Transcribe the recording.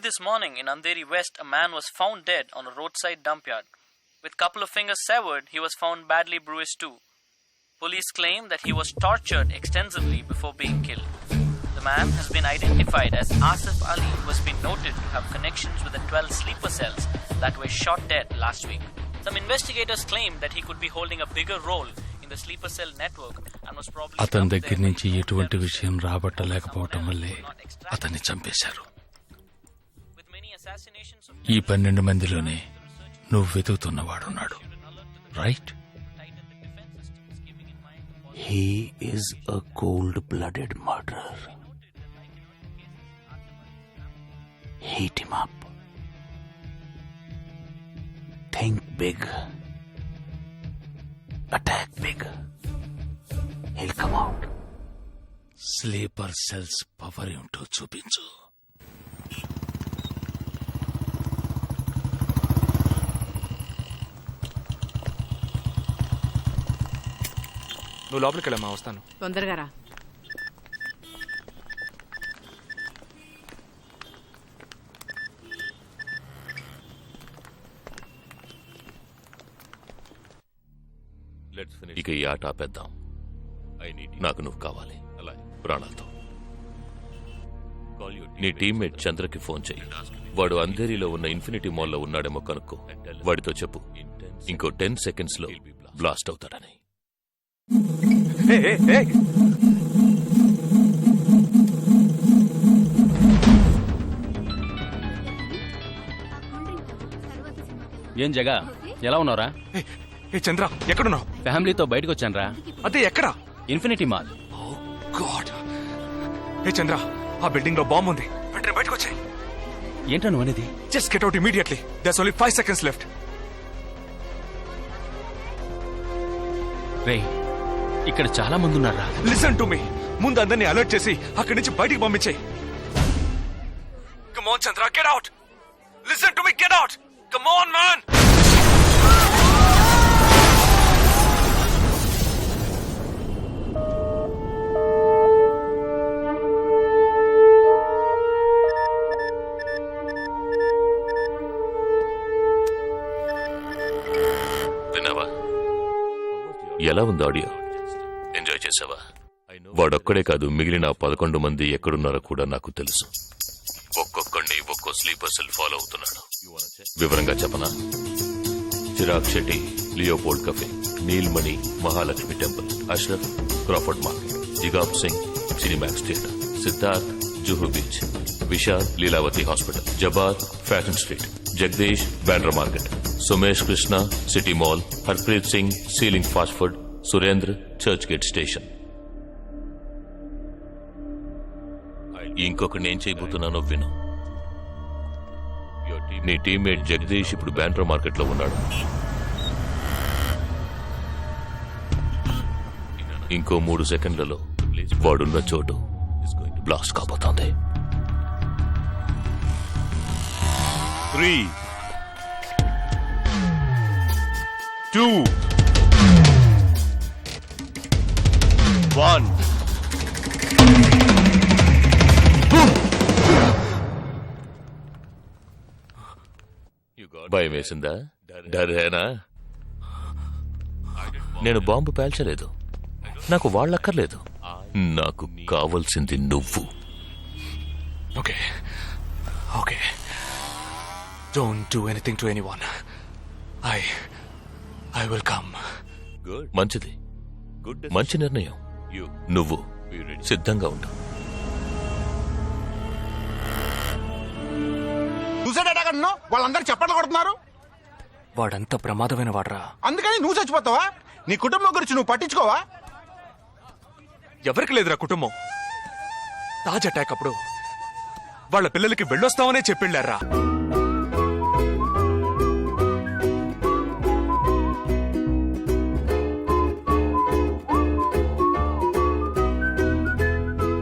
this morning in Andheri West, a man was found dead on a roadside dump yard. With couple of fingers severed, he was found badly bruised too. Police claim that he was tortured extensively before being killed. The man has been identified as Asif Ali, who has been noted to have connections with the 12 sleeper cells that were shot dead last week. Some investigators claim that he could be holding a bigger role in the sleeper cell network and was probably అతని దగ్గర నుంచి ఎటువంటి విషయం రాబట్టలేకపోవటం వల్లే అతన్ని చంపేశారు. ఈ 12 మందిలోనే నువ్వు వెతుకుతున్నవాడున్నాడు, right? He is a cold-blooded murderer. Heat him up. Think big. Attack big. He'll come out. Sleeper cells power ఏంటో చూపించు. నువ్వు లోపలికి వెళ్ళమ్మా, వస్తాను. తొందరగా రా. ఇక ఈ ఆట ఆపేద్దాం. నాకు నువ్వు కావాలి ప్రాణాలతో. నీ టీమ్మేట్ చంద్రకి ఫోన్ చెయ్యి. వాడు అంధేరిలో ఉన్న ఇన్ఫినిటీ మాల్లో ఉన్నాడేమో కనుక్కో. వాడితో చెప్పు ఇంకో 10 seconds లో బ్లాస్ట్ అవుతాడని. ఏం జగా, ఎలా ఉన్నారా? చంద్ర, ఎక్కడున్నావు? ఫ్యామిలీతో బయటకు వచ్చాను రా. అదే ఎక్కడ? Infinity mall. చంద్ర, ఆ బిల్డింగ్ లో బాంబు ఉంది. వెంటనే బయటకు వచ్చాయి. ఏంటో నువ్వు అనేది? Just get out immediately. There's only 5 seconds left. రే, ఇక్కడ చాలా మంది ఉన్నారా? Listen to me. ముందు అందరినీ అలర్ట్ చేసి అక్కడి నుంచి బయటికి పంపించేయి. Come on Chandra, get out. Listen to me, get out. Come on man. విన్నావా? ఎలా ఉంది ఆడియో? ఎంజాయ్ చేసావా? వాడొక్కడే కాదు, మిగిలిన 11 మంది ఎక్కడున్నారో కూడా నాకు తెలుసు. ఒక్కొక్కడిని ఒక్కో స్లీపర్ సెల్ ఫాలో అవుతున్నాడు. వివరంగా చెప్పనా? Chirag Shetty, Leopold cafe, Neelmani, Mahalakshmi temple, Ashraf, Crawford market, Jigab Singh, Cinemax theatre, Siddharth, Juhu beach, Vishal, Lilavati hospital, Jabar, fashion street, Jagdish, Bandra market, Sumesh Krishna, city mall, Harpreet Singh, ceiling fast food, Surendra, Churchgate station. ఇంకొకటి నేను చేయబోతున్నానో విను. నీ టీమ్మేట్ జగదీష్ ఇప్పుడు బ్యాండ్రా మార్కెట్ లో ఉన్నాడు. ఇంకో 3 సెకండ్లలో వాడున్న చోటు బ్లాస్ట్ కాబోతోంది. 3, 2, 1. భయం వేసిందా? డరేనా? నేను బాంబు పేల్చలేదు. నాకు వాళ్ళక్కర్లేదు. నాకు కావలసింది నువ్వు. Okay okay, don't do anything to anyone. I will come. మంచిది, మంచి నిర్ణయం. నువ్వు సిద్ధంగా ఉండు. వాళ్ళందరూ చప్పట్లు కొడుతున్నారు. వాడంత ప్రమాదమైన వాడరా. అందుకని నువ్వు చచ్చిపోతావా? నీ కుటుంబం గురించి నువ్వు పట్టించుకోవా? ఎవరికి లేదురా కుటుంబం. తాజ్ అటాక్ అప్పుడు వాళ్ళ పిల్లలకి వెళ్ళొస్తామనే చెప్పిళ్ళారా.